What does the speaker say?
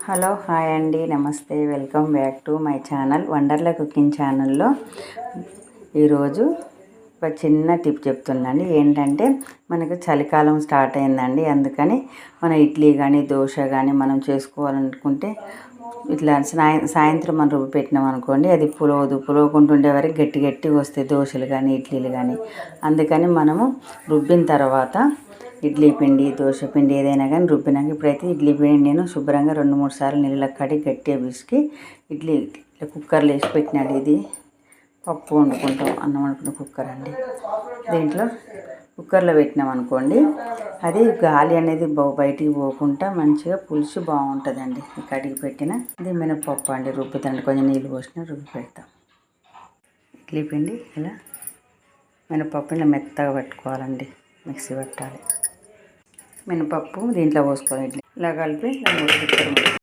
Hello hi అండి, నమస్తే, welcome back to my channel Wonderla cooking ఛానల్లో. ఈరోజు ఒక చిన్న టిప్ చెప్తున్నాండి. ఏంటంటే మనకు చలికాలం స్టార్ట్ అయిందండి. అందుకని మన ఇడ్లీ కానీ దోశ కానీ మనం చేసుకోవాలనుకుంటే ఇట్లా సాయంత్రం మనం రుబ్బి పెట్టినాం అనుకోండి, అది పులవకుంటుండే వరకు గట్టిగా వస్తాయి దోశలు కానీ ఇడ్లీలు కానీ. అందుకని మనము రుబ్బిన తర్వాత ఇడ్లీ పిండి దోశ పిండి ఏదైనా కానీ రుబ్బినాక, ఇప్పుడైతే ఇడ్లీ పిండి నేను శుభ్రంగా 2-3 సార్లు నీళ్ళ కడిగి గట్టిగా పిసికి ఇడ్లీ కుక్కర్లో వేసి పెట్టినాడు. ఇది పప్పు వండుకుంటాం, అన్నం వండుకుంటాం కుక్కర్ అండి. దీంట్లో కుక్కర్లో పెట్టినాం అనుకోండి, అది గాలి అనేది బయటికి పోకుండా మంచిగా పులుసు బాగుంటుందండి. కడిగి పెట్టిన ఇది మినపప్పు అండి, రుబ్బుతండి. కొంచెం నీళ్ళు పోసిన రుబ్బి పెడతాం. ఇడ్లీ పిండి ఇలా మినపప్పు ఇలా మెత్తగా పెట్టుకోవాలండి, మిక్సీ పెట్టాలి. మినపప్పు దీంట్లో పోసుకోవాలి. ఇడ్లీ ఇలా కలిపి కుక్కర్